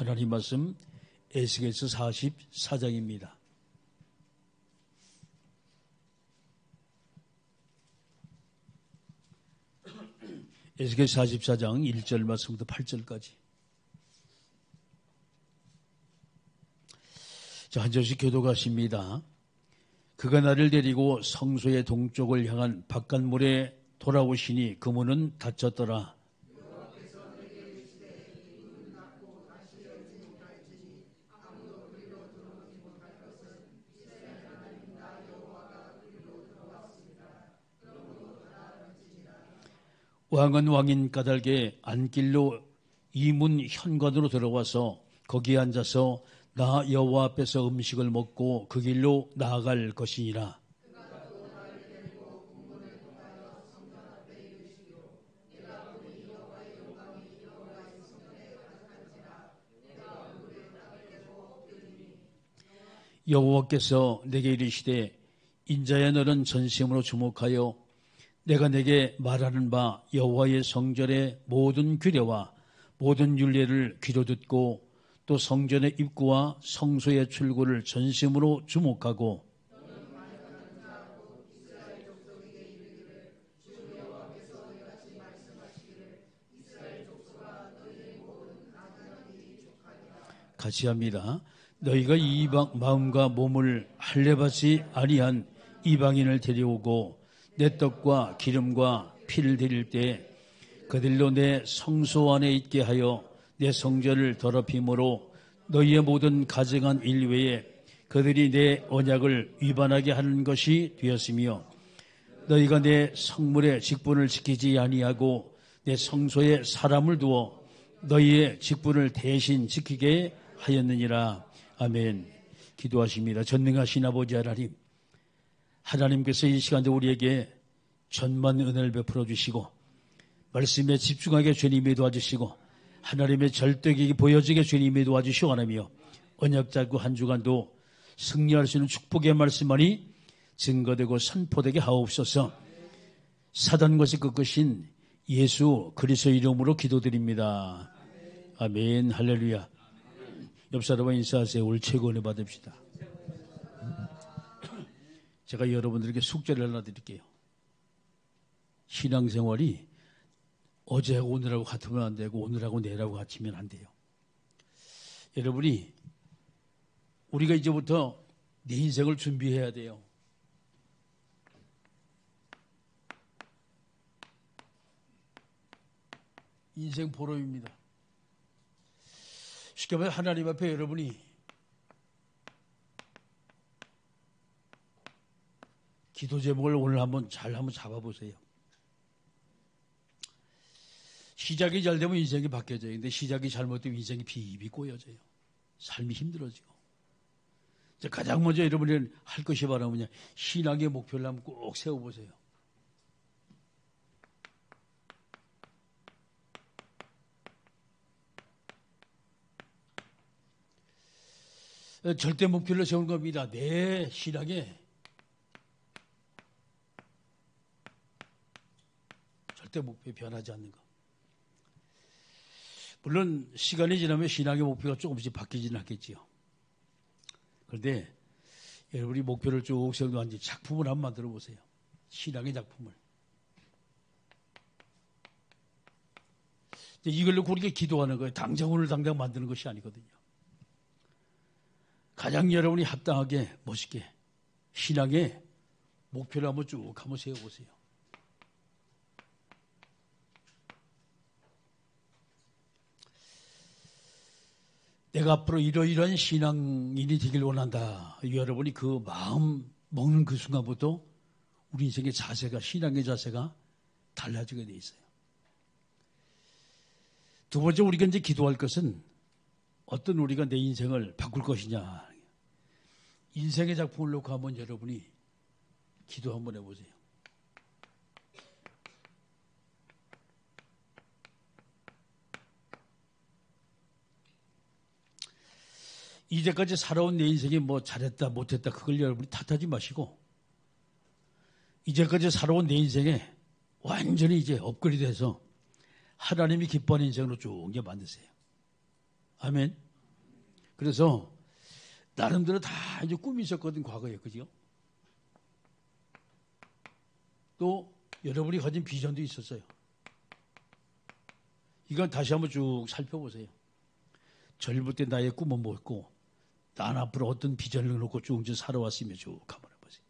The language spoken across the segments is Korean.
하나님 말씀 에스겔서 44장입니다. 에스겔 44장 1절 말씀부터 8절까지. 자, 한 절씩 교독하십니다. 그가 나를 데리고 성소의 동쪽을 향한 바깥문에 돌아오시니 그 문은 닫혔더라. 왕은 왕인 까닭에 안길로 이 문 현관으로 들어와서 거기에 앉아서 나 여호와 앞에서 음식을 먹고 그 길로 나아갈 것이니라. 여호와께서 내게 이르시되 인자야 너는 전심으로 주목하여 내가 내게 말하는 바 여호와의 성전의 모든 규례와 모든 율례를 귀로 듣고 또 성전의 입구와 성소의 출구를 전심으로 주목하고 같이 합니다. 너희가 이방 마음과 몸을 할례받지 아니한 이방인을 데려오고 내 떡과 기름과 피를 드릴 때 그들로 내 성소 안에 있게 하여 내 성전을 더럽힘으로 너희의 모든 가증한 일 외에 그들이 내 언약을 위반하게 하는 것이 되었으며 너희가 내 성물의 직분을 지키지 아니하고 내 성소에 사람을 두어 너희의 직분을 대신 지키게 하였느니라. 아멘. 기도하십니다. 전능하신 아버지 하나님, 하나님께서 이 시간에 우리에게 전만 은혜를 베풀어 주시고 말씀에 집중하게 주님이 도와주시고 하나님의 절대격이 보여지게 주님이 도와주시오 하나며 언약 잡고 한 주간도 승리할 수 있는 축복의 말씀만이 증거되고 선포되게 하옵소서. 사단 것이 끝끝인 예수 그리스도 이름으로 기도드립니다. 아멘. 할렐루야. 옆 사람과 인사하세요. 올 최고 은혜 받읍시다. 제가 여러분들에게 숙제를 하나 드릴게요. 신앙생활이 어제하고 오늘하고 같으면 안 되고 오늘하고 내일하고 같으면 안 돼요. 여러분이 우리가 이제부터 내 인생을 준비해야 돼요. 인생 보름입니다. 쉽게 말해 하나님 앞에 여러분이 기도 제목을 오늘 한번 잡아보세요. 시작이 잘 되면 인생이 바뀌어져요. 근데 시작이 잘못되면 인생이 비비 꼬여져요. 삶이 힘들어지고. 가장 먼저 여러분이 할 것이 바로 뭐냐? 신앙의 목표를 한번 꼭 세워보세요. 절대 목표를 세운 겁니다. 내 신앙에 절대 목표에 변하지 않는 것. 물론 시간이 지나면 신앙의 목표가 조금씩 바뀌지는 않겠지요. 그런데 여러분이 목표를 쭉 세우는 작품을 한번 만들어 보세요. 신앙의 작품을. 이걸로 우리가 기도하는 거예요. 당장 오늘 당장 만드는 것이 아니거든요. 가장 여러분이 합당하게 멋있게 신앙의 목표를 한번 쭉 한번 세워보세요. 내가 앞으로 이러이러한 신앙인이 되길 원한다. 여러분이 그 마음 먹는 그 순간부터 우리 인생의 자세가, 신앙의 자세가 달라지게 돼 있어요. 두 번째 우리가 이제 기도할 것은 어떤 우리가 내 인생을 바꿀 것이냐. 인생의 작품을 놓고 한번 여러분이 기도 한번 해보세요. 이제까지 살아온 내 인생이 뭐 잘했다 못했다 그걸 여러분이 탓하지 마시고 이제까지 살아온 내 인생에 완전히 이제 업그레이드해서 하나님이 기뻐하는 인생으로 쭉 만드세요. 아멘. 그래서 나름대로 다 이제 꿈이 있었거든, 과거에. 그죠? 또 여러분이 가진 비전도 있었어요. 이건 다시 한번 쭉 살펴보세요. 젊을 때 나의 꿈은 뭐였고, 난 앞으로 어떤 비전을 놓고 쭉 이제 살아왔으며 쭉 한번 해보세요.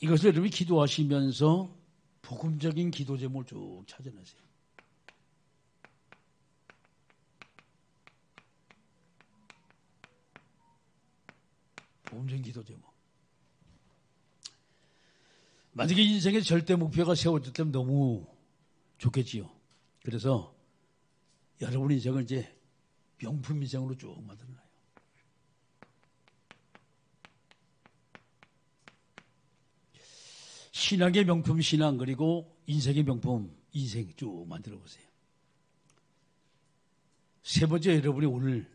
이것을 여러분이 기도하시면서 복음적인 기도 제목을 쭉 찾아내세요. 복음적인 기도 제목. 만약에 인생의 절대 목표가 세워졌다면 너무 좋겠지요. 그래서 여러분 인생을 이제 명품 인생으로 쭉 만들어놔요. 신앙의 명품 신앙, 그리고 인생의 명품 인생 쭉 만들어 보세요. 세 번째, 여러분이 오늘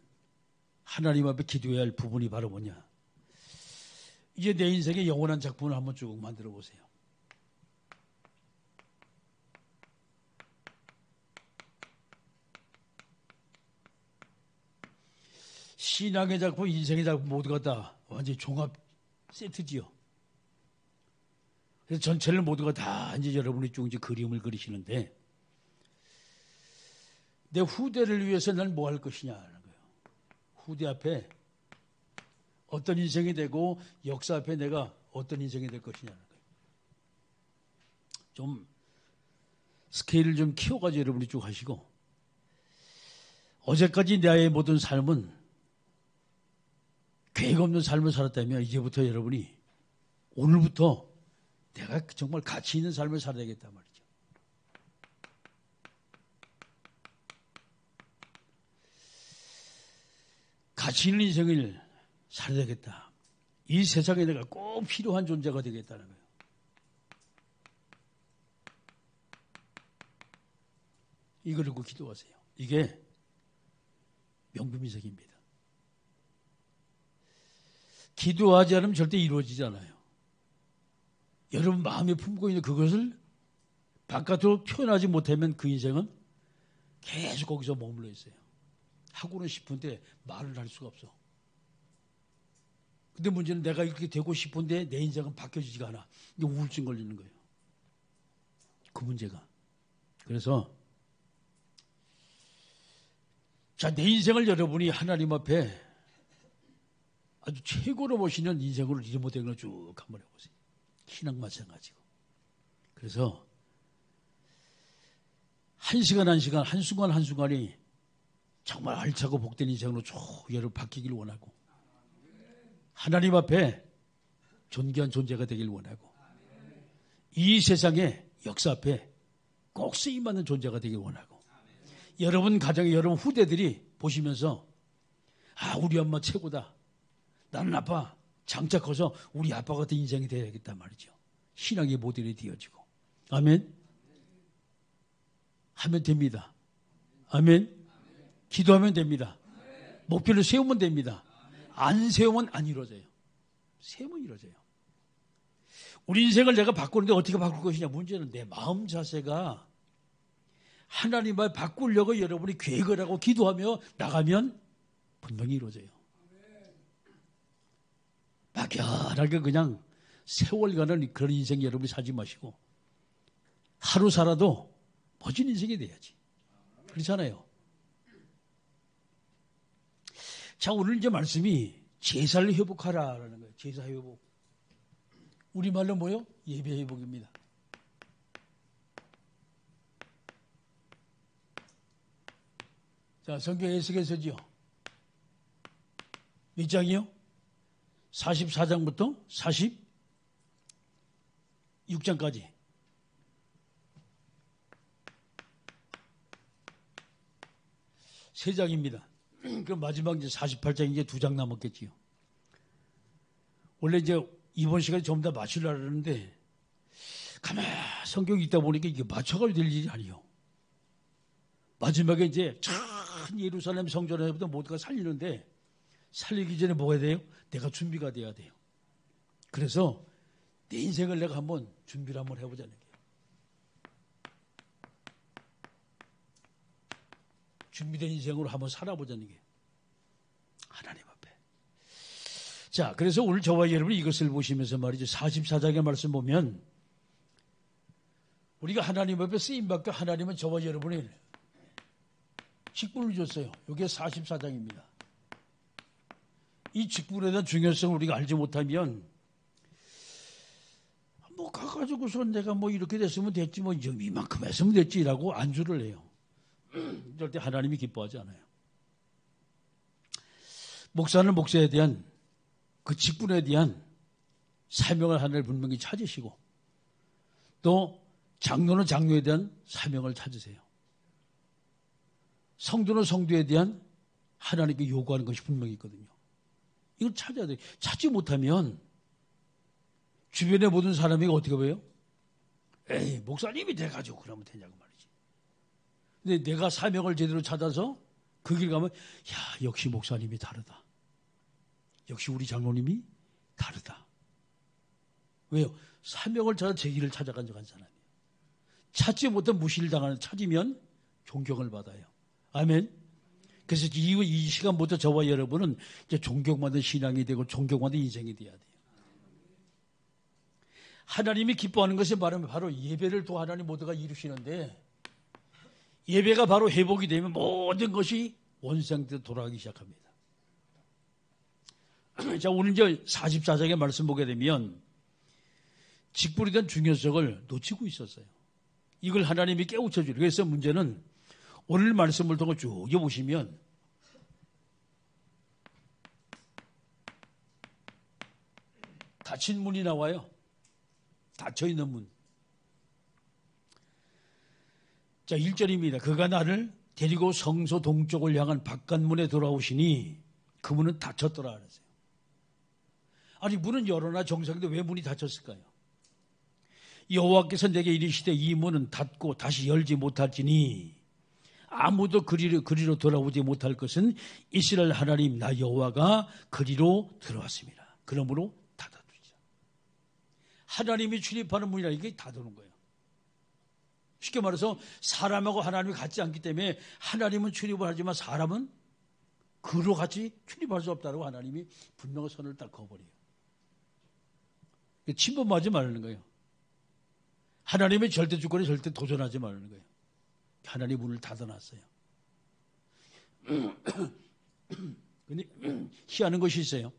하나님 앞에 기도해야 할 부분이 바로 뭐냐? 이제 내 인생의 영원한 작품을 한번 쭉 만들어 보세요. 신앙의 작품, 인생의 작품 모두가 다 완전히 종합 세트지요. 그래서 전체를 모두가 다 이제 여러분이 쭉 이제 그림을 그리시는데, 내 후대를 위해서 난 뭐 할 것이냐는 거예요. 후대 앞에 어떤 인생이 되고 역사 앞에 내가 어떤 인생이 될 것이냐는 거예요. 좀 스케일을 좀 키워가지고 여러분이 쭉 하시고, 어제까지 나의 모든 삶은 계획 없는 삶을 살았다면 이제부터 여러분이 오늘부터 내가 정말 가치 있는 삶을 살아야겠단 말이죠. 가치 있는 인생을 살아야겠다. 이 세상에 내가 꼭 필요한 존재가 되겠다는 거예요. 이걸 듣고 기도하세요. 이게 명품 인생입니다. 기도하지 않으면 절대 이루어지지 않아요. 여러분 마음에 품고 있는 그것을 바깥으로 표현하지 못하면 그 인생은 계속 거기서 머물러 있어요. 하고는 싶은데 말을 할 수가 없어. 근데 문제는 내가 이렇게 되고 싶은데 내 인생은 바뀌어지지가 않아. 이게 우울증 걸리는 거예요. 그 문제가. 그래서 자, 내 인생을 여러분이 하나님 앞에 아주 최고로 보시는 인생으로 리모델링을 걸 쭉 한번 해보세요. 신앙 마찬가지고. 그래서 한 시간 한 시간, 한순간 한순간이 정말 알차고 복된 인생으로 쭉 여러분 바뀌길 원하고, 하나님 앞에 존귀한 존재가 되길 원하고, 이 세상의 역사 앞에 꼭 쓰임받는 존재가 되길 원하고, 여러분 가정의 여러분 후대들이 보시면서 아, 우리 엄마 최고다. 나는 아빠 장차 커서 우리 아빠 같은 인생이 되어야겠단 말이죠. 신앙의 모델이 되어지고. 아멘. 하면 됩니다. 아멘. 기도하면 됩니다. 목표를 세우면 됩니다. 안 세우면 안 이루어져요. 세우면 이루어져요. 우리 인생을 내가 바꾸는데 어떻게 바꿀 것이냐. 문제는 내 마음 자세가 하나님을 바꾸려고 여러분이 계획을 하고 기도하며 나가면 분명히 이루어져요. 막연하게 그냥 세월간은 그런 인생 여러분이 살지 마시고 하루 살아도 멋진 인생이 돼야지. 그렇잖아요. 자, 오늘 이제 말씀이 제사를 회복하라라는 거예요. 제사 회복. 우리말로 뭐요? 예배 회복입니다. 자, 성경 에스겔서지요. 몇 장이요? 44장부터 46장까지. 세 장입니다. 그럼 마지막 이제 48장 이제 2장 남았겠지요. 원래 이제 이번 시간에 전부 다 맞추려고 하는데 가만 성경이 있다 보니까 이게 맞춰가지고 될 일이 아니에요. 마지막에 이제 참 예루살렘 성전에부터 모두가 살리는데 살리기 전에 뭐가 돼요? 내가 준비가 돼야 돼요. 그래서 내 인생을 내가 한번 준비를 한번 해보자는 거예요. 준비된 인생으로 한번 살아보자는 게. 자, 그래서 오늘 저와 여러분이 이것을 보시면서 말이죠. 44장의 말씀 보면 우리가 하나님 앞에 쓰임받고 하나님은 저와 여러분이 직분을 줬어요. 이게 44장입니다. 이 직분에 대한 중요성을 우리가 알지 못하면 뭐 가가지고서 내가 뭐 이렇게 됐으면 됐지 뭐 이만큼 했으면 됐지라고 안주를 해요. 절대 하나님이 기뻐하지 않아요. 목사는 목사에 대한 그 직분에 대한 사명을 하나님 분명히 찾으시고 또 장로는 장로에 대한 사명을 찾으세요. 성도는 성도에 대한 하나님께 요구하는 것이 분명히 있거든요. 이걸 찾아야 돼요. 찾지 못하면 주변의 모든 사람이 어떻게 봐요? 에이, 목사님이 돼가지고 그러면 되냐고 말이지. 근데 내가 사명을 제대로 찾아서 그 길 가면 야, 역시 목사님이 다르다. 역시 우리 장로님이 다르다. 왜요? 사명을 찾아 제 길을 찾아간 적 한 사람이에요. 찾지 못한 무시를 당하는 찾으면 존경을 받아요. 아멘. 그래서 이 시간부터 저와 여러분은 이제 존경받는 신앙이 되고 존경받는 인생이 돼야 돼요. 하나님이 기뻐하는 것이 말하면 바로 예배를 또 하나님 모두가 이루시는데 예배가 바로 회복이 되면 모든 것이 원상대로 돌아가기 시작합니다. 자, 오늘 이제 44장의 말씀 보게 되면 직분에 대한 중요성을 놓치고 있었어요. 이걸 하나님이 깨우쳐주려. 그래서 문제는 오늘 말씀을 통해 쭉 보시면 닫힌 문이 나와요. 닫혀있는 문. 자, 1절입니다. 그가 나를 데리고 성소 동쪽을 향한 바깥문에 돌아오시니 그 문은 닫혔더라 그랬어요. 아니, 문은 열어놔 정상인데 왜 문이 닫혔을까요? 여호와께서 내게 이르시되 이 문은 닫고 다시 열지 못할지니 아무도 그리로 돌아오지 못할 것은 이스라엘 하나님 나 여호와가 그리로 들어왔습니다. 그러므로 닫아두자. 하나님이 출입하는 문이라 이게 닫아놓은 거예요. 쉽게 말해서 사람하고 하나님이 같지 않기 때문에 하나님은 출입을 하지만 사람은 그로 같이 출입할 수 없다고 하나님이 분명한 선을 딱 그어버려요. 침범하지 말라는 거예요. 하나님의 절대 주권에 절대 도전하지 말라는 거예요. 하나님 문을 닫아놨어요. 근데 희한한 것이 있어요.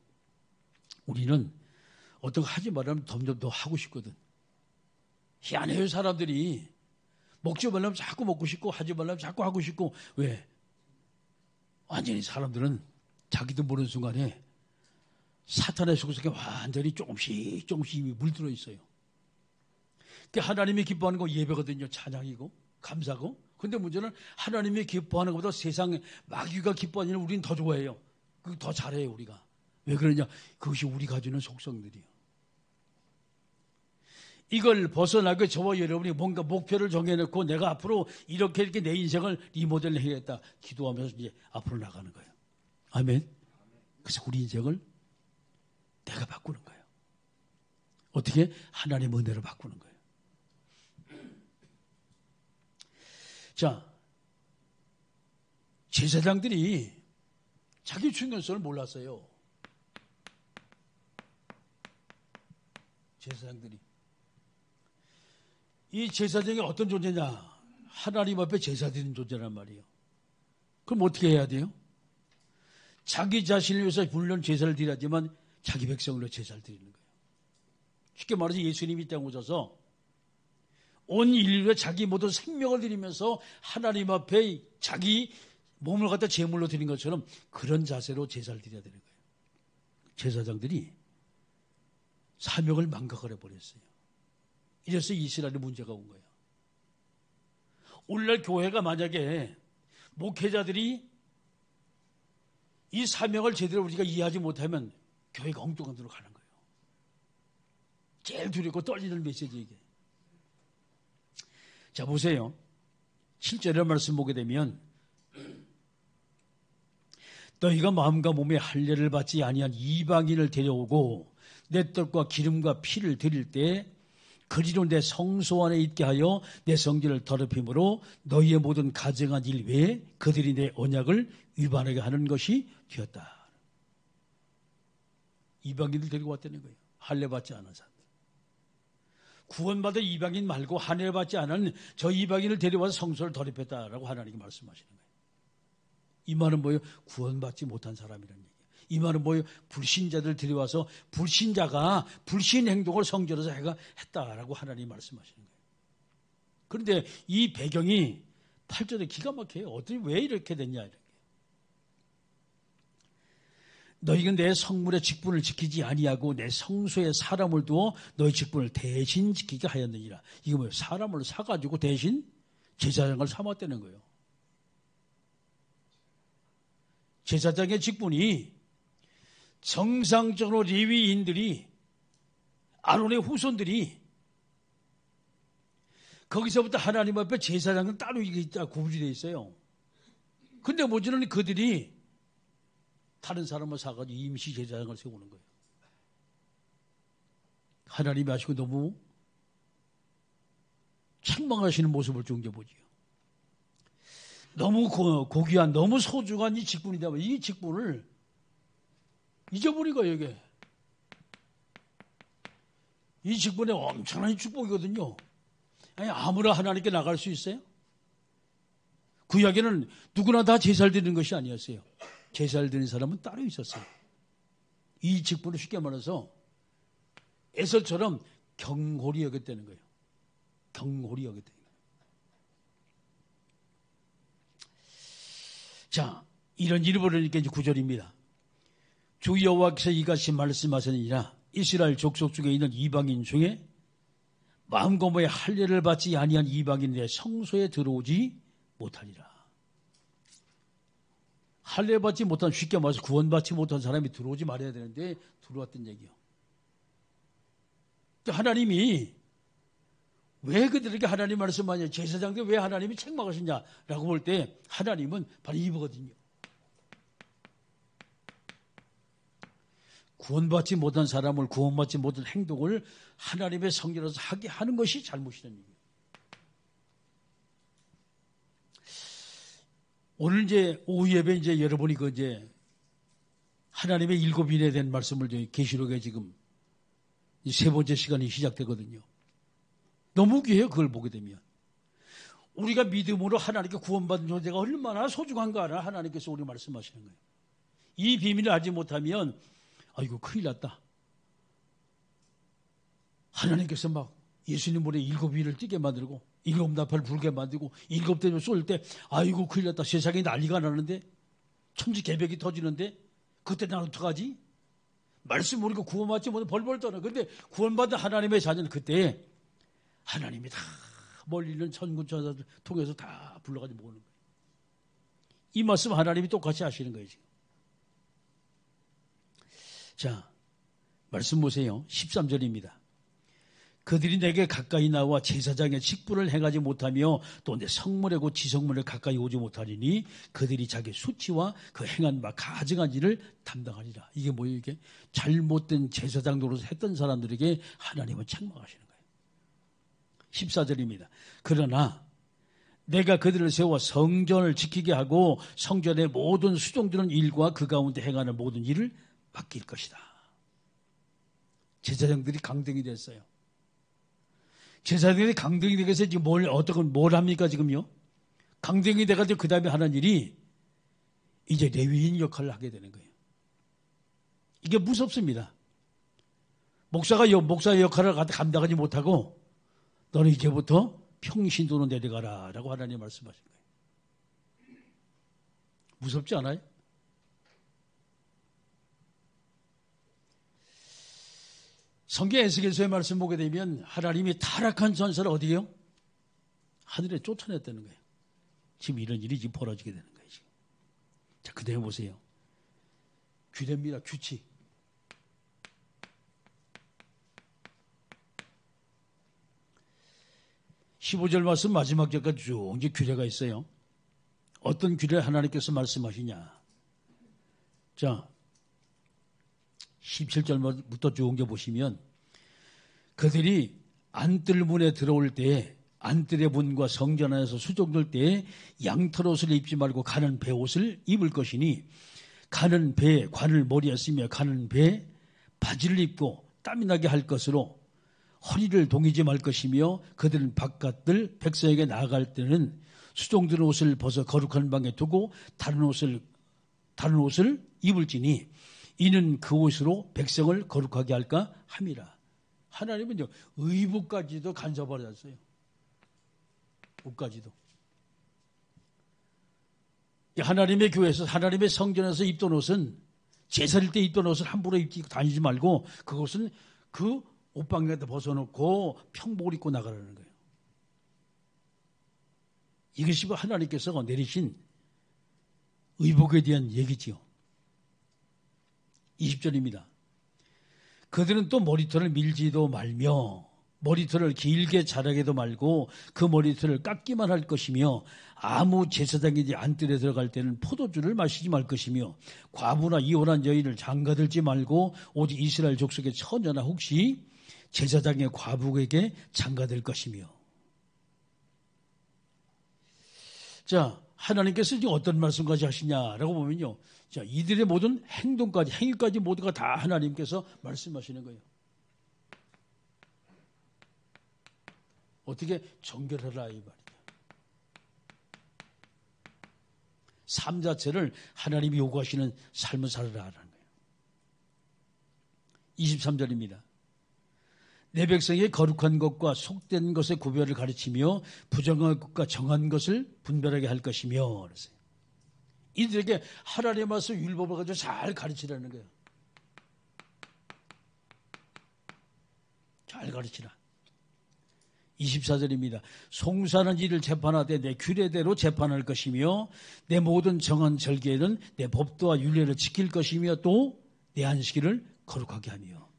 우리는 어떤 거 하지 말라면 점점 더 하고 싶거든. 희한해요. 사람들이 먹지 말라면 자꾸 먹고 싶고 하지 말라면 자꾸 하고 싶고. 왜? 완전히 사람들은 자기도 모르는 순간에 사탄의 속속에 완전히 조금씩 이미 물들어 있어요. 하나님이 기뻐하는 거 예배거든요. 찬양이고 감사고. 근데 문제는 하나님이 기뻐하는 것보다 세상에 마귀가 기뻐하는 일을 우리는 더 좋아해요. 더 잘해요 우리가. 왜 그러냐? 그것이 우리가 가지는 속성들이에요. 이걸 벗어나고 저와 여러분이 뭔가 목표를 정해놓고 내가 앞으로 이렇게 내 인생을 리모델링 해야겠다 기도하면서 이제 앞으로 나가는 거예요. 아멘. 그래서 우리 인생을 내가 바꾸는 거예요. 어떻게? 하나님의 은혜로 바꾸는 거예요. 자, 제사장들이 자기 중요성을 몰랐어요. 제사장들이. 이 제사장이 어떤 존재냐? 하나님 앞에 제사 드리는 존재란 말이에요. 그럼 어떻게 해야 돼요? 자기 자신을 위해서 물론 제사를 드려야지만 자기 백성을 위해 제사를 드리는 거예요. 쉽게 말해서 예수님이 땅에 오셔서 온 인류에 자기 모든 생명을 드리면서 하나님 앞에 자기 몸을 갖다 제물로 드린 것처럼 그런 자세로 제사를 드려야 되는 거예요. 제사장들이 사명을 망각을 해버렸어요. 이래서 이스라엘에 문제가 온 거예요. 오늘날 교회가 만약에 목회자들이 이 사명을 제대로 우리가 이해하지 못하면 교회가 엉뚱한 데로 가는 거예요. 제일 두렵고 떨리는 메시지 이게. 자, 보세요. 7절의 말씀 보게 되면 너희가 마음과 몸에 할례를 받지 아니한 이방인을 데려오고 내 떡과 기름과 피를 드릴 때 그리로 내 성소 안에 있게 하여 내 성전을 더럽힘으로 너희의 모든 가증한 일 외에 그들이 내 언약을 위반하게 하는 것이 되었다. 이방인을 데리고 왔다는 거예요. 할례 받지 않은 사람. 구원받은 이방인 말고 할례 받지 않은 저 이방인을 데려와서 성소를 더럽혔다라고 하나님이 말씀하시는 거예요. 이 말은 뭐예요? 구원받지 못한 사람이라는 얘기예요. 이 말은 뭐예요? 불신자들 데려와서 불신자가 불신 행동을 성전에서 했다라고 하나님이 말씀하시는 거예요. 그런데 이 배경이 8절에 기가 막혀요. 어떻게 왜 이렇게 됐냐 이렇게. 너희가 내 성물의 직분을 지키지 아니하고 내 성소에 사람을 두어 너희 직분을 대신 지키게 하였느니라. 이거 뭐예요? 사람을 사가지고 대신 제사장을 삼았다는 거예요. 제사장의 직분이 정상적으로 레위인들이 아론의 후손들이 거기서부터 하나님 앞에 제사장은 따로 있다 구분이 되어 있어요. 근데 모자는 그들이 다른 사람을 사가지고 임시 제사장을 세우는 거예요. 하나님이 아시고 너무 책망하시는 모습을 종겨보지요. 너무 고귀한, 너무 소중한 이 직분이다. 이 직분을 잊어버린 거예요, 이게. 이 직분의 엄청난 축복이거든요. 아니, 아무나 하나님께 나갈 수 있어요? 구약에는 누구나 다 제사를 드리는 것이 아니었어요. 제사를 드리는 사람은 따로 있었어요. 이 직분을 쉽게 말해서 에서처럼 경홀히 여겼다는 거예요. 경홀히 여겼다는 거예요. 자, 이런 일이 벌어지니까 이제 9절입니다. 주 여호와께서 이같이 말씀하시니라. 이스라엘 족속 중에 있는 이방인 중에 마음과 몸에 할례를 받지 아니한 이방인의 성소에 들어오지 못하리라. 할례 받지 못한, 쉽게 말해서 구원받지 못한 사람이 들어오지 말아야 되는데 들어왔던 얘기요. 하나님이 왜 그들에게 하나님 말씀하냐, 제사장들 왜 하나님이 책망하시냐라고 볼 때 하나님은 바로 이거거든요. 구원받지 못한 사람을, 구원받지 못한 행동을 하나님의 성전에서 하게 하는 것이 잘못이라는 얘기예요. 오늘 이제 오후 예배 이제 여러분이 이제 하나님의 7인에 대한 말씀을 계시록에 지금 세 번째 시간이 시작되거든요. 너무 귀해요. 그걸 보게 되면. 우리가 믿음으로 하나님께 구원받은 존재가 얼마나 소중한가를 하나님께서 우리 말씀하시는 거예요. 이 비밀을 알지 못하면 아이고 큰일 났다. 하나님께서 막 예수님 물에 7위를 뛰게 만들고 7나팔 불게 만들고 7대를 쏠 때 아이고 큰일 났다. 세상에 난리가 나는데 천지개벽이 터지는데 그때 난 어떡하지? 말씀 모르고 구원받지 못해 벌벌 떠나. 그런데 구원받은 하나님의 자녀는 그때 하나님이 다 멀리 있는 천군 천사들 통해서 다 불러가지고 모으는 거예요. 이 말씀 하나님이 똑같이 하시는 거예요 지금. 자, 말씀 보세요. 13절입니다. 그들이 내게 가까이 나와 제사장의 직분을 행하지 못하며 또 내 성물에 곧 지성물에 가까이 오지 못하리니 그들이 자기 수치와 그 행한 바 가증한 일을 담당하리라. 이게 뭐예요? 이게 잘못된 제사장 노릇을 했던 사람들에게 하나님은 책망하시는 거예요. 14절입니다. 그러나 내가 그들을 세워 성전을 지키게 하고 성전의 모든 수종되는 일과 그 가운데 행하는 모든 일을 맡길 것이다. 제사장들이 강등이 됐어요. 제사장들이 강등이 되겠어요. 지금 뭘 합니까, 지금요? 강등이 돼가지고 그 다음에 하는 일이 이제 레위인 역할을 하게 되는 거예요. 이게 무섭습니다. 목사의 역할을 감당하지 못하고 너는 이제부터 평신도로 내려가라 라고 하나님 말씀하신 거예요. 무섭지 않아요? 성경 에스겔서의 말씀 보게 되면 하나님이 타락한 전사를 어디에요? 하늘에 쫓아냈다는 거예요. 지금 이런 일이 지금 벌어지게 되는 거예요. 지금. 자, 그대로 보세요. 규례입니다. 규칙. (15절) 말씀 마지막 절까지 쭉 이제 규례가 있어요. 어떤 규례를 하나님께서 말씀하시냐. 자, 17절부터 쭉 보시면 그들이 안뜰문에 들어올 때 안뜰의 문과 성전 안에서 수종될 때 양털옷을 입지 말고 가는 배옷을 입을 것이니 가는 배 관을 머리에 쓰며 가는 배 바지를 입고 땀이 나게 할 것으로 허리를 동이지 말 것이며 그들은 바깥들 백성에게 나아갈 때는 수종된 옷을 벗어 거룩한 방에 두고 다른 옷을 입을지니 이는 그 옷으로 백성을 거룩하게 할까 함이라. 하나님은 의복까지도 간섭하셨어요. 옷까지도. 하나님의 교회에서 하나님의 성전에서 입던 옷은 제사일 때 입던 옷을 함부로 입고 다니지 말고 그것은 그 옷방에다 벗어놓고 평복을 입고 나가라는 거예요. 이것이 하나님께서 내리신 의복에 대한 얘기지요. 20절입니다. 그들은 또 머리털을 밀지도 말며 머리털을 길게 자라게도 말고 그 머리털을 깎기만 할 것이며 아무 제사장이지 안뜰에 들어갈 때는 포도주를 마시지 말 것이며 과부나 이혼한 여인을 장가들지 말고 오직 이스라엘 족속의 처녀나 혹시 제사장의 과부에게 장가될 것이며. 자, 하나님께서 지금 어떤 말씀까지 하시냐라고 보면요. 자, 이들의 모든 행동까지, 행위까지 모두가 다 하나님께서 말씀하시는 거예요. 어떻게 정결하라 이 말이에요. 삶 자체를 하나님이 요구하시는 삶을 살아라 하는 거예요. 23절입니다. 내 백성의 거룩한 것과 속된 것의 구별을 가르치며 부정한 것과 정한 것을 분별하게 할 것이며 그랬어요. 이들에게 하나님의 말씀 율법을 가지고 잘 가르치라는 거예요. 잘 가르치라. 24절입니다. 송사하는 일을 재판하되 내 규례대로 재판할 것이며 내 모든 정한 절기에는 내 법도와 율례를 지킬 것이며 또 내 안식일을 거룩하게 하며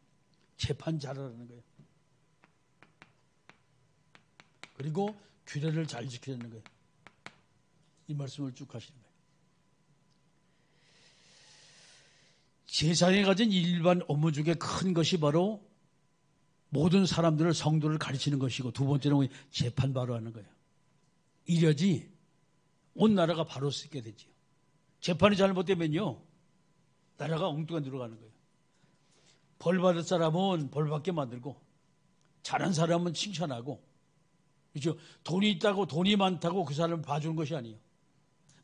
재판 잘하라는 거예요. 그리고 규례를 잘 지키라는 거예요. 이 말씀을 쭉 하시는 거예요. 세상에 가진 일반 업무 중에 큰 것이 바로 모든 사람들을 성도를 가르치는 것이고 두 번째는 재판 바로 하는 거예요. 이래야지 온 나라가 바로 쓰게 되지요. 재판이 잘못되면요. 나라가 엉뚱한 데로 가는 거예요. 벌 받을 사람은 벌 받게 만들고 잘한 사람은 칭찬하고 그렇죠? 돈이 있다고 돈이 많다고 그 사람을 봐주는 것이 아니에요.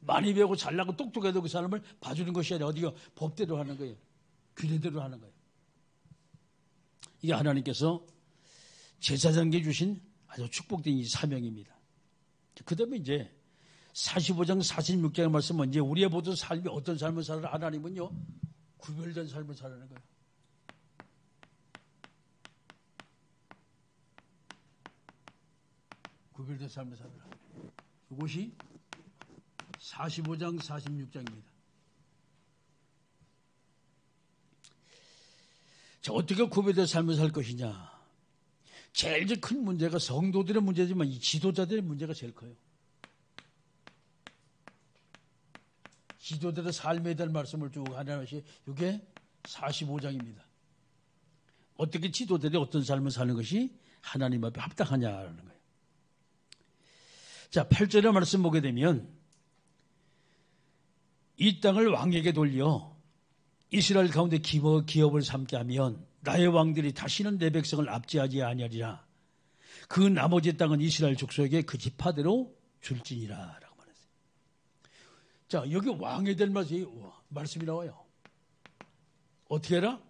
많이 배우고 잘나고 똑똑해도 그 사람을 봐주는 것이 아니라 어디가 법대로 하는 거예요. 규례대로 하는 거예요. 이게 하나님께서 제사장에게 주신 아주 축복된 이 사명입니다. 그 다음에 이제 45장 46장의 말씀은 이제 우리의 모든 삶이 어떤 삶을 살아라 하나님은요 구별된 삶을 살아가는 거예요. 구별된 삶을 살아라. 이것이 45장 46장입니다. 자, 어떻게 구별된 삶을 살 것이냐. 제일 큰 문제가 성도들의 문제지만 이 지도자들의 문제가 제일 커요. 지도자들의 삶에 대한 말씀을 쭉 하나씩 이게 45장입니다. 어떻게 지도자들이 어떤 삶을 사는 것이 하나님 앞에 합당하냐라는 거예요. 자, 8절의 말씀 보게 되면 이 땅을 왕에게 돌려 이스라엘 가운데 기업을 삼게 하면 나의 왕들이 다시는 내 백성을 압제하지 아니하리라. 그 나머지 땅은 이스라엘 족속에게 그 지파대로 줄지니라 라고 말했어요. 자, 여기 왕에 대한 말씀이 나와요. 어떻게 해라?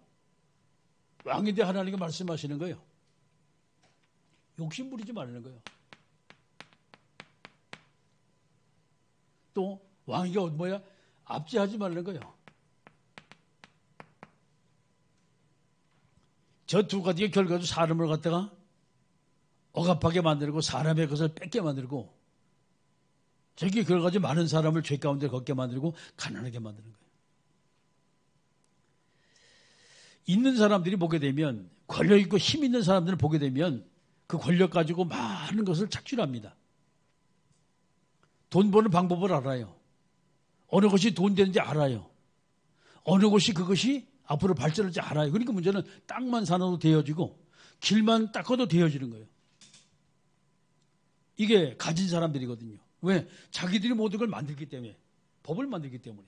왕에 대해 하나님께 말씀하시는 거예요. 욕심 부리지 말라는 거예요. 또 왕이가 뭐야? 압제하지 말라는 거예요. 저 두 가지의 결과도 사람을 갖다가 억압하게 만들고 사람의 것을 뺏게 만들고 저기 결과지 많은 사람을 죄 가운데 걷게 만들고 가난하게 만드는 거예요. 있는 사람들이 보게 되면 권력 있고 힘 있는 사람들을 보게 되면 그 권력 가지고 많은 것을 착취합니다. 돈 버는 방법을 알아요. 어느 것이 돈 되는지 알아요. 어느 것이 그것이 앞으로 발전할지 알아요. 그러니까 문제는 땅만 사놔도 되어지고 길만 닦아도 되어지는 거예요. 이게 가진 사람들이거든요. 왜? 자기들이 모든 걸 만들기 때문에. 법을 만들기 때문에.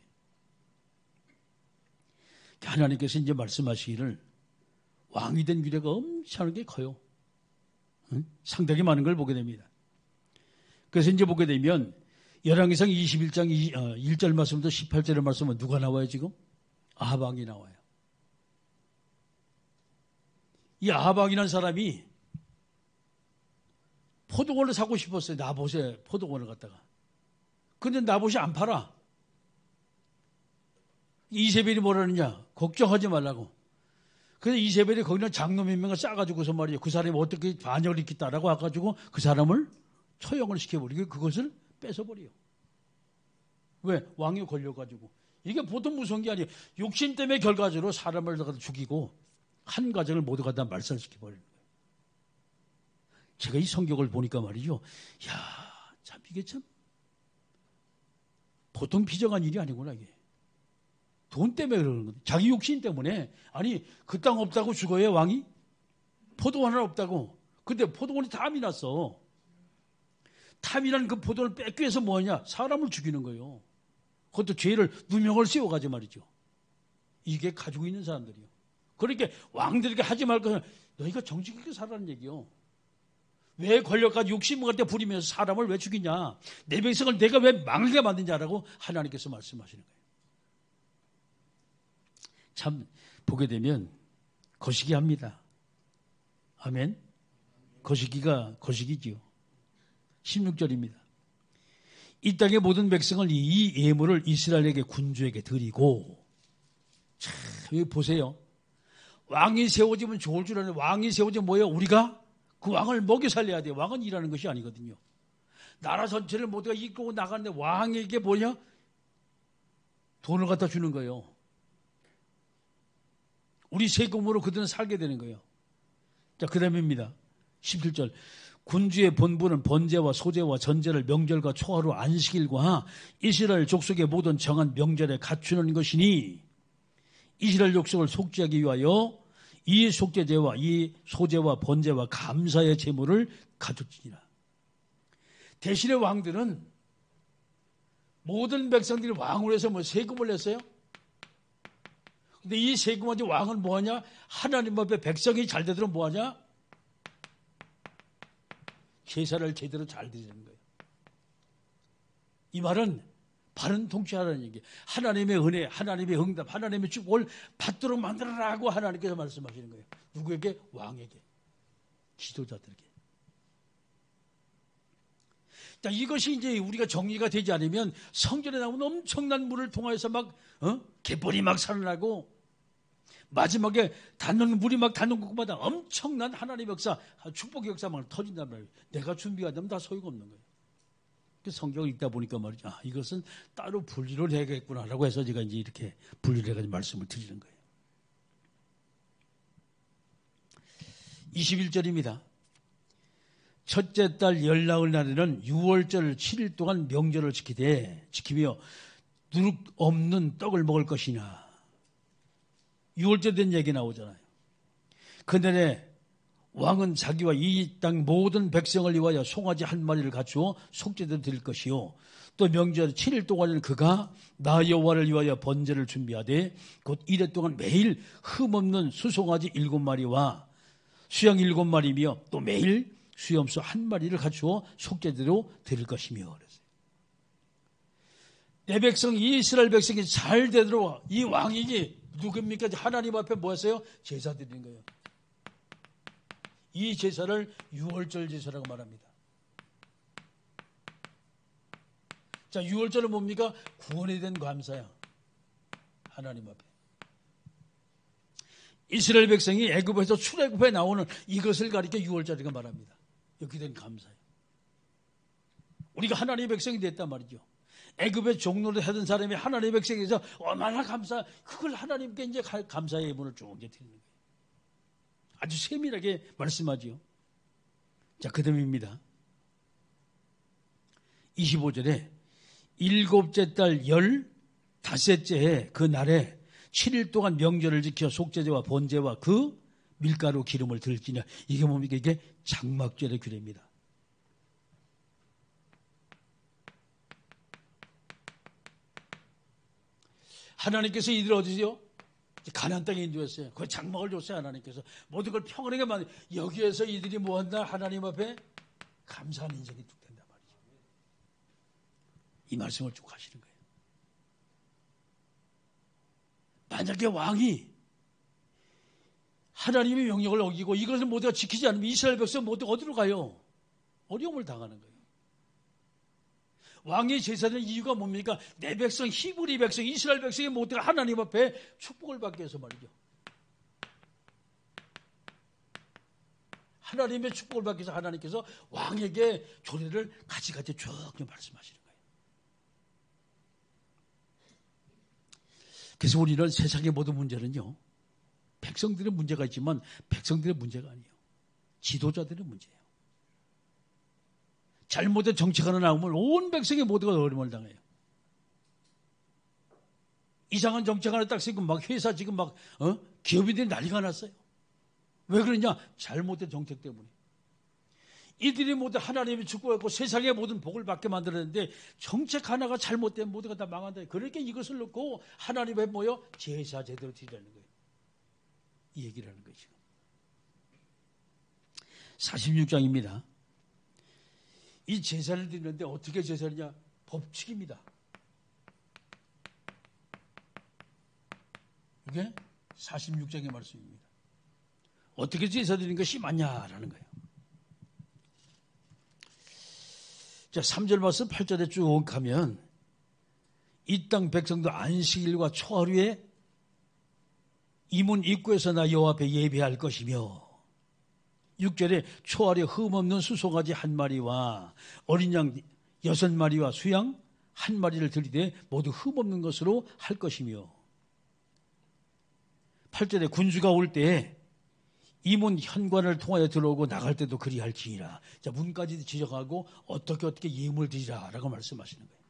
하나님께서 이제 말씀하시기를 왕이 된 규례가 엄청나게 커요. 상당히 많은 걸 보게 됩니다. 그래서 이제 보게 되면 열왕기상 21장 1절 말씀부터 18절의 말씀은 누가 나와요 지금? 아합 왕이 나와요. 이 아합 왕이라는 사람이 포도원을 사고 싶었어요. 나봇의 포도원을 갖다가. 근데 나봇이 안 팔아. 이세벨이 뭐라느냐? 걱정하지 말라고. 그래서 이세벨이 거기는 장로 몇 명을 싸가지고서 말이에요. 그 사람이 어떻게 반역을 일으켰다라고 해가지고 그 사람을 처형을 시켜버리고 그것을 뺏어버려요. 왜? 왕이 걸려가지고. 이게 보통 무서운 게 아니에요. 욕심 때문에 결과적으로 사람을 죽이고 한 가정을 모두 갖다 말살시켜버리는 거예요. 제가 이 성경을 보니까 말이죠. 야, 참 이게 참 보통 비정한 일이 아니구나 이게. 돈 때문에 그러는 거예요. 자기 욕심 때문에. 아니 그 땅 없다고 죽어요 왕이? 포도원 하나 없다고. 근데 포도원이 탐이 났어. 탐이라는 그 포도원을 뺏기 위해서 뭐하냐? 사람을 죽이는 거예요. 그것도 죄를 누명을 씌워가지고 말이죠. 이게 가지고 있는 사람들이요. 그러니까 왕들에게 하지 말 것은 너희가 정직하게 살라는 얘기요. 왜 권력까지 욕심을 갖다 부리면서 사람을 왜 죽이냐? 내 백성을 내가 왜 망하게 만드냐라고 하나님께서 말씀하시는 거예요. 참 보게 되면 거시기합니다. 아멘. 거시기가 거시기지요. 16절입니다. 이 땅의 모든 백성을 이 예물을 이스라엘에게 군주에게 드리고. 참 여기 보세요. 왕이 세워지면 좋을 줄 아는 왕이 세워지면 뭐예요? 우리가 그 왕을 먹여 살려야 돼요. 왕은 일하는 것이 아니거든요. 나라 전체를 모두가 이끌고 나가는데 왕에게 뭐냐? 돈을 갖다 주는 거예요. 우리 세금으로 그들은 살게 되는 거예요. 자, 그 다음입니다. 17절. 군주의 본부는 번제와 소제와 전제를 명절과 초하루 안식일과 이스라엘 족속의 모든 정한 명절에 갖추는 것이니 이스라엘 족속을 속죄하기 위하여 이 속죄제와 이 소제와 번제와 감사의 제물을 가졌지니라. 대신에 왕들은 모든 백성들이 왕으로 해서 뭐 세금을 냈어요? 근데 이 세금 가지고 왕은 뭐하냐? 하나님 앞에 백성이 잘 되도록 뭐하냐? 제사를 제대로 잘 드리는 거예요. 이 말은 바른 통치하라는 얘기. 하나님의 은혜, 하나님의 응답, 하나님의 축복을 받도록 만들어라고 하나님께서 말씀하시는 거예요. 누구에게? 왕에게. 지도자들에게. 자, 이것이 이제 우리가 정리가 되지 않으면 성전에 나오는 엄청난 물을 통하여서 막 갯벌이 막 살아나고 마지막에 물이 막 닿는 곳마다 엄청난 하나님의 역사, 축복의 역사만 터진단 말이에요. 내가 준비가 되면 다 소용없는 거예요. 성경을 읽다 보니까 말이죠. 아, 이것은 따로 분리를 해야겠구나라고 해서 제가 이제 이렇게 분리를 해가지고 말씀을 드리는 거예요. 21절입니다. 첫째 달 열나흘 날에는 6월절 7일 동안 명절을 지키며 누룩 없는 떡을 먹을 것이냐. 6월절 된 얘기 나오잖아요. 그날에 왕은 자기와 이 땅 모든 백성을 위하여 송아지 한 마리를 갖추어 속죄를 드릴 것이요. 또 명절 7일 동안은 그가 나 여호와를 위하여 번제를 준비하되 곧 이래 동안 매일 흠없는 수송아지 7마리와 수양 7마리며 또 매일 수염소 1마리를 갖추어 속죄대로 드릴 것이며 그랬어요. 내 백성 이스라엘 백성이 잘 되도록 이 왕이 누굽니까? 하나님 앞에 뭐 했어요? 제사 드리는 거예요. 이 제사를 6월절 제사라고 말합니다. 자, 6월절은 뭡니까? 구원에 대한 감사야. 하나님 앞에. 이스라엘 백성이 애굽에서 출애굽에 나오는 이것을 가리켜 6월절이라고 말합니다. 여기 된 감사예요. 우리가 하나님의 백성이 됐단 말이죠. 애굽의 종로를 하던 사람이 하나님의 백성에서 얼마나 그걸 하나님께 이제 감사의 예물을 쭉 이제 드리는 거예요. 아주 세밀하게 말씀하지요. 자, 그 다음입니다. 25절에 일곱째 달 15째에 그 날에 7일 동안 명절을 지켜 속죄제와 번제와 그 밀가루 기름을 들지냐. 이게 뭡니까? 이게 장막절의 규례입니다. 하나님께서 이들을 어디세요? 가나안 땅에 인도했어요. 그 장막을 줬어요. 하나님께서 모든 걸 평안하게 만들. 여기에서 이들이 뭐한다? 하나님 앞에 감사하는 인생이 쭉 된단 말이죠. 이 말씀을 쭉 하시는 거예요. 만약에 왕이 하나님의 명령을 어기고 이것을 모두가 지키지 않으면 이스라엘 백성 모두 어디로 가요? 어려움을 당하는 거예요. 왕의 제사는 이유가 뭡니까? 내 백성, 히브리 백성, 이스라엘 백성이 모두가 하나님 앞에 축복을 받기 위해서 말이죠. 하나님의 축복을 받기 위해서 하나님께서 왕에게 조례를 가지가지 쭉 말씀하시는 거예요. 그래서 우리는 세상의 모든 문제는요, 백성들의 문제가 있지만 백성들의 문제가 아니에요. 지도자들의 문제예요. 잘못된 정책 하나 나오면 온 백성이 모두가 어려움을 당해요. 이상한 정책 하나 딱 쓰고 막 회사 지금 막 기업인들이 난리가 났어요. 왜 그러냐? 잘못된 정책 때문에. 이들이 모두 하나님의 축복했고 세상의 모든 복을 받게 만들었는데 정책 하나가 잘못되면 모두가 다 망한다. 그러니까 이것을 놓고 하나님의 뭐요? 제사 제대로 드리라는 거예요. 이 얘기를 하는 거예요. 지금 46장입니다. 이 제사를 드리는데 어떻게 제사느냐? 법칙입니다. 이게 46장의 말씀입니다. 어떻게 제사 드리는 것이 맞냐라는 거예요. 자, 3절 말씀 8절에 쭉 가면 이 땅 백성도 안식일과 초하루에 이문 입구에서 나 여호와 앞에 예배할 것이며 6절에 초하루에 흠없는 수송아지 한 마리와 어린 양 6마리와 수양 한 마리를 드리되 모두 흠없는 것으로 할 것이며 8절에 군주가 올 때에 이문 현관을 통하여 들어오고 나갈 때도 그리할지니라. 자, 문까지 지적하고 어떻게 예물을 드리라라고 말씀하시는 거예요.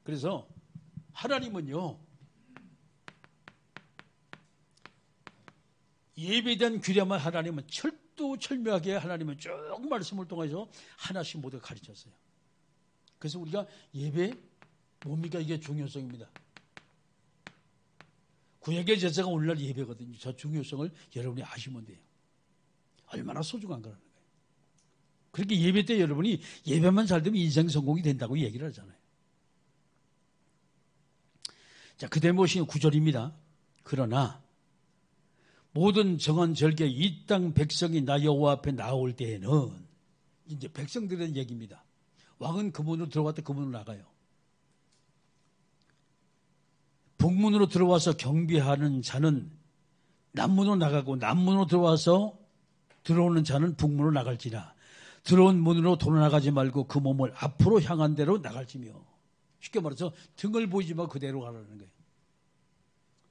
그래서 하나님은요, 예배에 대한 규례만 하나님은 철두철미하게 하나님은 쭉 말씀을 통해서 하나씩 모두 가르쳤어요. 그래서 우리가 예배 뭡니까? 이게 중요성입니다. 구약의 제사가 오늘날 예배거든요. 저 중요성을 여러분이 아시면 돼요. 얼마나 소중한 거라는 거예요. 그렇게 예배 때 여러분이 예배만 잘 되면 인생 성공이 된다고 얘기를 하잖아요. 자, 그 다음에 보시면 9절입니다. 그러나 모든 정한 절기에 이 땅 백성이 나 여호와 앞에 나올 때에는 이제 백성들의 얘기입니다. 왕은 그 문으로 들어갔다 그 문으로 나가요. 북문으로 들어와서 경비하는 자는 남문으로 나가고 남문으로 들어와서 들어오는 자는 북문으로 나갈지라. 들어온 문으로 돌아나가지 말고 그 몸을 앞으로 향한 대로 나갈지며. 쉽게 말해서 등을 보이지 말고 그대로 가라는 거예요.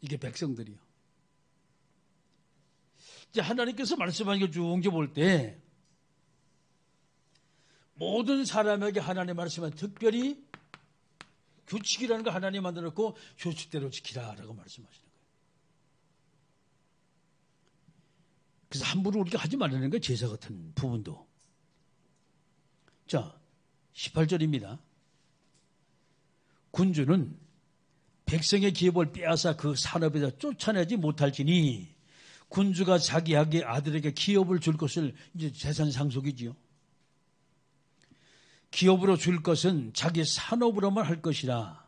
이게 백성들이요. 이제 하나님께서 말씀하신 걸 쭉 볼 때 모든 사람에게 하나님 말씀은 특별히 규칙이라는 거 하나님 만들었고 규칙대로 지키라라고 말씀하시는 거예요. 그래서 함부로 우리가 하지 말라는 거예요. 제사 같은 부분도. 자, 18절입니다. 군주는 백성의 기업을 빼앗아 그 산업에서 쫓아내지 못할지니 군주가 자기 아들에게 기업을 줄 것을 이제 재산 상속이지요. 기업으로 줄 것은 자기 산업으로만 할 것이라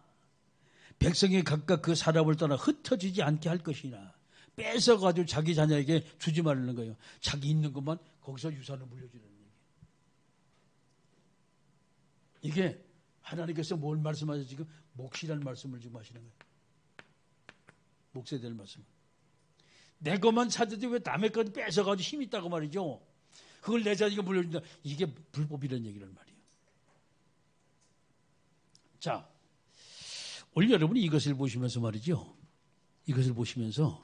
백성이 각각 그 산업을 떠나 흩어지지 않게 할 것이라 뺏어가지고 자기 자녀에게 주지 말라는 거예요. 자기 있는 것만 거기서 유산을 물려주는 얘기예요. 이게 하나님께서 뭘 말씀하셔서 지금 몫이라는 말씀을 지금 하시는 거예요. 몫에 대한 말씀. 내 것만 찾아도 왜 남의 것 뺏어가지고 힘이 있다고 말이죠. 그걸 내 자녀가 물려준다. 이게 불법이라는 얘기란 말이에요. 자, 오늘 여러분이 이것을 보시면서 말이죠. 이것을 보시면서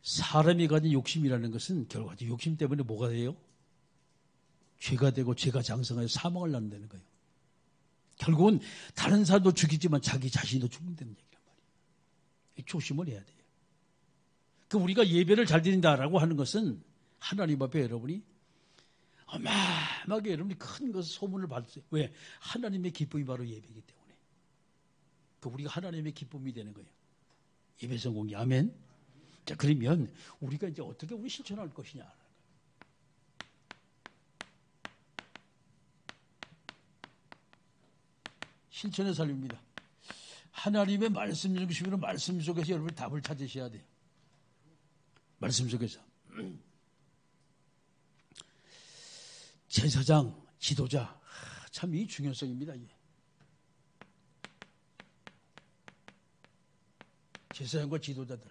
사람이 가진 욕심이라는 것은 결과적으로 욕심 때문에 뭐가 돼요? 죄가 되고 죄가 장성하여 사망을 낳는다는 거예요. 결국은 다른 사람도 죽이지만 자기 자신도 죽는다는 얘기란 말이에요. 조심을 해야 돼요. 그 우리가 예배를 잘 드린다라고 하는 것은 하나님 앞에 여러분이 어마어마하게 여러분이 큰 것을 소문을 받으세요. 왜? 하나님의 기쁨이 바로 예배이기 때문에. 그 우리가 하나님의 기쁨이 되는 거예요. 예배 성공이. 아멘. 자, 그러면 우리가 이제 어떻게 우리 실천할 것이냐. 실천의 삶입니다. 하나님의 말씀 중심으로 말씀 속에서 여러분 답을 찾으셔야 돼요. 말씀 속에서. 제사장, 지도자, 참 이 중요성입니다. 이게. 제사장과 지도자들.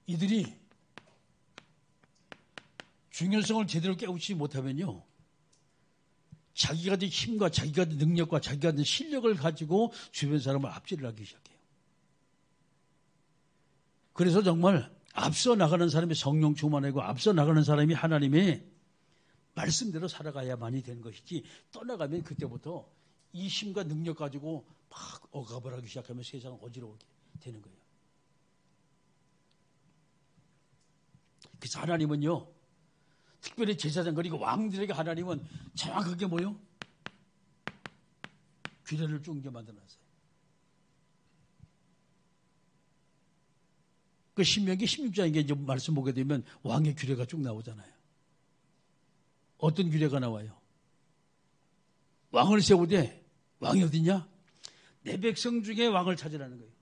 이들이 중요성을 제대로 깨우치지 못하면요, 자기가 된 힘과 자기가 된 능력과 자기가 된 실력을 가지고 주변 사람을 압제를 하기 시작해요. 그래서 정말 앞서 나가는 사람이 성령 충만하고 앞서 나가는 사람이 하나님의 말씀대로 살아가야만이 되는 것이지, 떠나가면 그때부터 이 힘과 능력 가지고 막 억압을 하기 시작하면 세상은 어지러우게 되는 거예요. 그래서 하나님은요, 특별히 제사장 그리고 왕들에게 하나님은 정확하게 뭐요? 규례를 쭉 만들어놨어요. 그 신명기 16장에 이제 말씀 보게 되면 왕의 규례가 쭉 나오잖아요. 어떤 규례가 나와요? 왕을 세우되 왕이 어디냐? 내 백성 중에 왕을 찾으라는 거예요.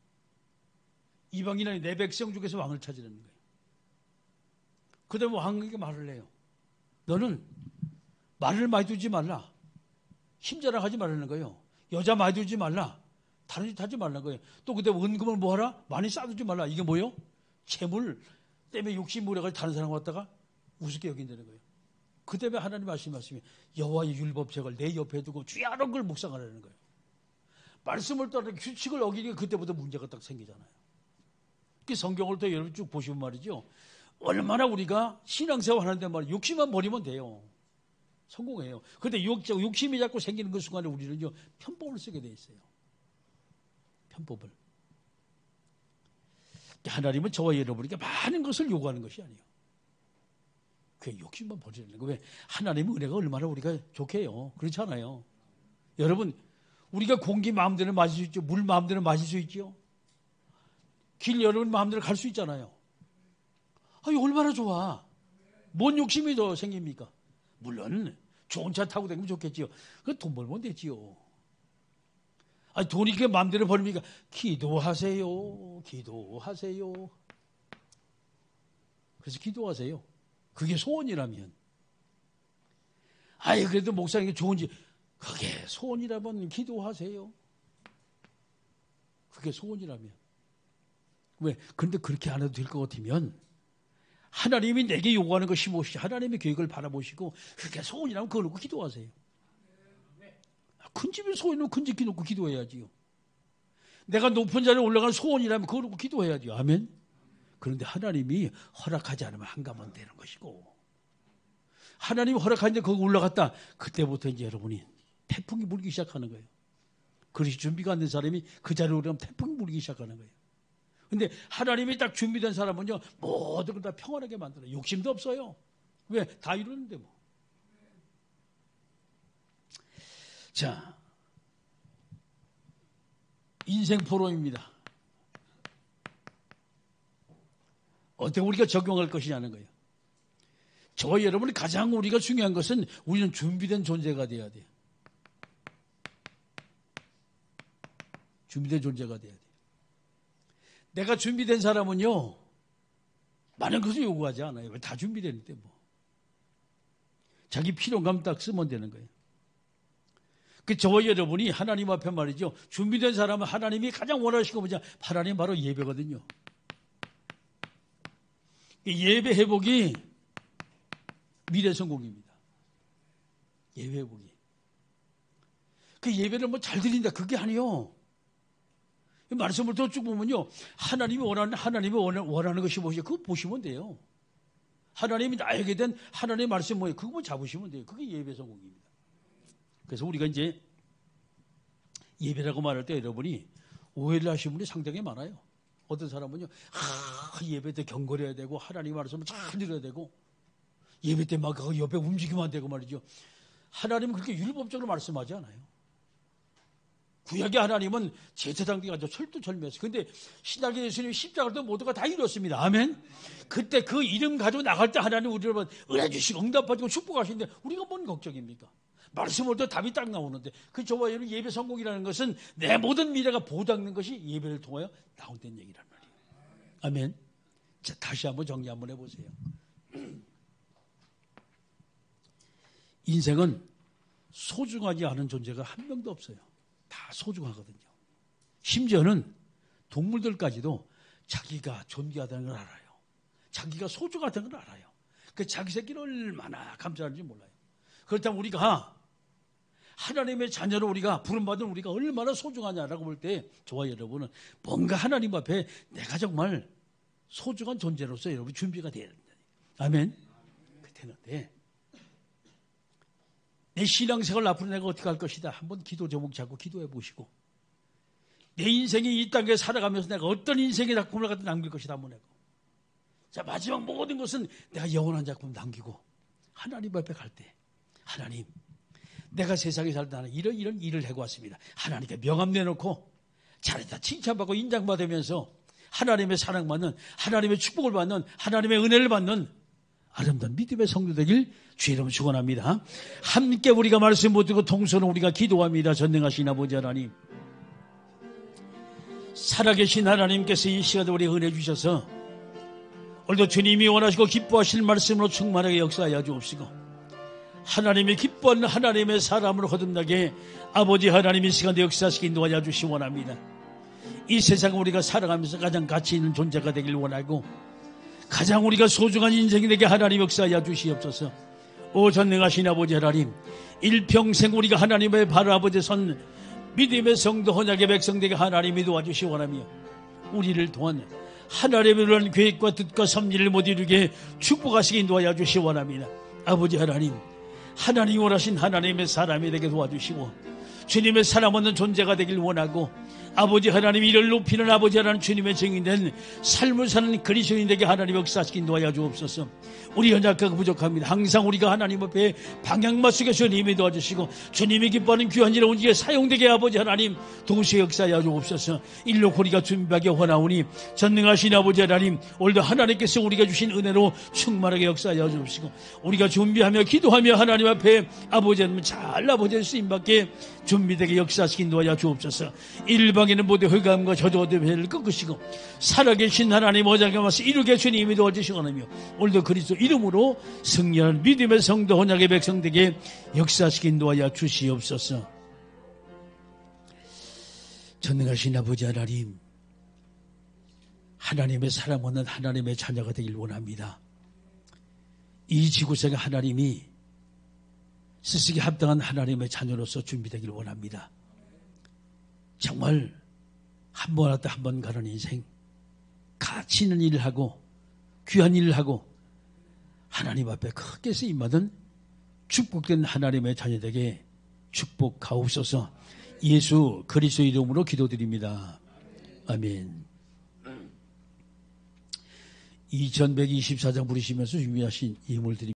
이방인은 내 백성 중에서 왕을 찾으라는 거예요. 그 다음에 왕에게 말을 해요. 너는 말을 많이 두지 말라. 힘자랑하지 말라는 거예요. 여자 많이 두지 말라. 다른 짓 하지 말라는 거예요. 또 그때 은금을 뭐 하라? 많이 쌓두지 말라. 이게 뭐예요? 재물 때문에 욕심 부려가지고 다른 사람 왔다가 우습게 여긴다는 거예요. 그 때문에 하나님 말씀이 여호와의 율법책을 내 옆에 두고 주야는 걸 묵상하라는 거예요. 말씀을 따라 규칙을 어기니까 그때부터 문제가 딱 생기잖아요. 그 성경을 또 여러분 쭉 보시면 말이죠. 얼마나 우리가 신앙생활 하는데 말이에요. 욕심만 버리면 돼요. 성공해요. 그런데 욕심이 자꾸 생기는 그 순간에 우리는요, 편법을 쓰게 돼 있어요. 편법을. 하나님은 저와 여러분에게 많은 것을 요구하는 것이 아니에요. 그 욕심만 버리는 거예요. 왜? 하나님의 은혜가 얼마나 우리가 좋게 해요. 그렇지 않아요? 여러분, 우리가 공기 마음대로 마실 수 있죠. 물 마음대로 마실 수 있죠. 길 여러분 마음대로 갈 수 있잖아요. 아니, 얼마나 좋아. 뭔 욕심이 더 생깁니까? 물론 좋은 차 타고 다니면 좋겠지요. 그 돈 벌면 되지요. 아니, 돈이 그게 마음대로 벌립니까? 기도하세요. 기도하세요. 그래서 기도하세요. 그게 소원이라면. 아니, 그래도 목사님이 좋은지, 그게 소원이라면 기도하세요. 그게 소원이라면. 왜? 그런데 그렇게 안 해도 될 것 같으면 하나님이 내게 요구하는 것이 무엇이지? 하나님의 계획을 바라보시고 그게 소원이라면 그거 놓고 기도하세요. 큰 집에 소원이면 큰 집 놓고 기도해야지요. 내가 높은 자리에 올라가는 소원이라면 그거 놓고 기도해야지요. 아멘? 그런데 하나님이 허락하지 않으면 한가만 되는 것이고, 하나님이 허락하는데 거기 올라갔다. 그때부터 이제 여러분이 태풍이 불기 시작하는 거예요. 그릇이 준비가 안 된 사람이 그 자리에 오르면 태풍이 불기 시작하는 거예요. 근데 하나님이 딱 준비된 사람은요, 모든 걸 다 평안하게 만들어요. 욕심도 없어요. 왜? 다 이루는데 뭐. 자, 인생 포럼입니다. 어떻게 우리가 적용할 것이냐는 거예요. 저와 여러분이 가장 우리가 중요한 것은 우리는 준비된 존재가 돼야 돼요. 준비된 존재가 돼야 돼요. 내가 준비된 사람은요, 많은 것을 요구하지 않아요. 다 준비되는데 뭐. 자기 필요감 딱 쓰면 되는 거예요. 그 저와 여러분이 하나님 앞에 말이죠. 준비된 사람은 하나님이 가장 원하시는 거 뭐냐? 하나님 바로 예배거든요. 예배 회복이 미래 성공입니다. 예배 회복이. 그 예배를 뭐 잘 드린다 그게 아니요. 말씀을 더 쭉 보면요, 하나님이 원하는 것이 무엇이죠? 그거 보시면 돼요. 하나님이 나에게 된 하나님의 말씀 뭐예요? 그거 잡으시면 돼요. 그게 예배 성공입니다. 그래서 우리가 이제 예배라고 말할 때 여러분이 오해를 하시는 분이 상당히 많아요. 어떤 사람은요, 예배 때 경건해야 되고 하나님 말씀을 잘 들어야 되고 예배 때 막 옆에 움직이면 안 되고 말이죠. 하나님은 그렇게 율법적으로 말씀하지 않아요. 구약의 하나님은 제사장 돼가지고 철두철미했어요. 근데 신약의 예수님이 십자가를 또 모두가 다 이뤘습니다. 아멘. 그때 그 이름 가지고 나갈 때 하나님 우리를 은혜 주시고 응답받고 축복하시는데 우리가 뭔 걱정입니까? 말씀을 또 답이 딱 나오는데 그 저와 여러분 예배 성공이라는 것은 내 모든 미래가 보장된 것이 예배를 통하여 나온다는 얘기란 말이에요. 아멘. 자, 다시 한번 정리 한번 해보세요. 인생은 소중하지 않은 존재가 한 명도 없어요. 다 소중하거든요. 심지어는 동물들까지도 자기가 존귀하다는 걸 알아요. 자기가 소중하다는 걸 알아요. 그 자기 새끼를 얼마나 감사하는지 몰라요. 그렇다면 우리가 하나님의 자녀로 우리가 부름받은 우리가 얼마나 소중하냐라고 볼 때 저와 여러분은 뭔가 하나님 앞에 내가 정말 소중한 존재로서 여러분 준비가 돼야 된다. 아멘. 그때는데 내 신앙생활 앞으로 내가 어떻게 할 것이다. 한번 기도 제목 잡고 기도해 보시고 내 인생이 이 땅에 살아가면서 내가 어떤 인생의 작품을 갖다 남길 것이다 한번 해고 자 마지막 모든 것은 내가 영원한 작품 남기고 하나님 앞에 갈 때 하나님 내가 세상에 살다 이런 일을 해고 왔습니다. 하나님께 명함 내놓고 잘했다 칭찬받고 인정받으면서 하나님의 사랑받는 하나님의 축복을 받는 하나님의 은혜를 받는 아름다운 믿음의 성도 되길 주의 이름으로 축원합니다. 함께 우리가 말씀 못 듣고 통성으로 우리가 기도합니다. 전능하신 아버지 하나님 살아계신 하나님께서 이 시간에 우리 은혜 주셔서 오늘도 주님이 원하시고 기뻐하실 말씀으로 충만하게 역사하여 주옵시고 하나님이 기뻐하는 하나님의 사람으로 거듭나게 아버지 하나님 이 시간에 역사하시기 인도하여 주시 원합니다. 이 세상을 우리가 살아가면서 가장 가치 있는 존재가 되길 원하고 가장 우리가 소중한 인생이 되게 하나님 역사하여 주시옵소서. 오 전능하신 아버지 하나님 일평생 우리가 하나님의 발 아버지 선 믿음의 성도 혼약의 백성 되게 하나님이 도와주시 원하며 우리를 통한 하나님의 그런 계획과 뜻과 섭리를 못 이루게 축복하시기 인도하여 주시 원합니다. 아버지 하나님 하나님이 원하신 하나님의 사람이 되게 도와주시고 주님의 사람 없는 존재가 되길 원하고 아버지 하나님 이를 높이는 아버지 하나님 주님의 증인된 삶을 사는 그리스도인에게 하나님 역사하시기 인도하여 주옵소서. 우리 연약하고 부족합니다. 항상 우리가 하나님 앞에 방향 맞추게 주님이 도와주시고 주님이 기뻐하는 귀한 일을 움직여 사용되게 아버지 하나님 동시에 역사하여 주옵소서. 일로 우리가 준비하게 원하오니 전능하신 아버지 하나님 오늘도 하나님께서 우리가 주신 은혜로 충만하게 역사하여 주옵시고 우리가 준비하며 기도하며 하나님 앞에 아버지 하나님 잘 아버지 쓰임받게 준비되게 역사하시기 인도하여 주옵소서. 일방에는 모두 흑암과 저주의 배를 꺾으시고 살아계신 하나님 어장에 와서 이루게 주님이 도와주시거든요. 오늘도 그리스도 이름으로 승리하는 믿음의 성도 혼약의 백성들에게 역사하시기 인도하여 주시옵소서. 전능하신 아버지 하나님 하나님의 사랑 없는 하나님의 자녀가 되길 원합니다. 이 지구상에 하나님이 스스기 합당한 하나님의 자녀로서 준비되길 원합니다. 정말 한 번 왔다 한 번 가는 인생 가치 있는 일을 하고 귀한 일을 하고 하나님 앞에 크게 쓰임받은 축복된 하나님의 자녀에게 축복하옵소서. 예수 그리스도 이름으로 기도드립니다. 아멘. 2124장 부르시면서 준비하신 예물 드립니다.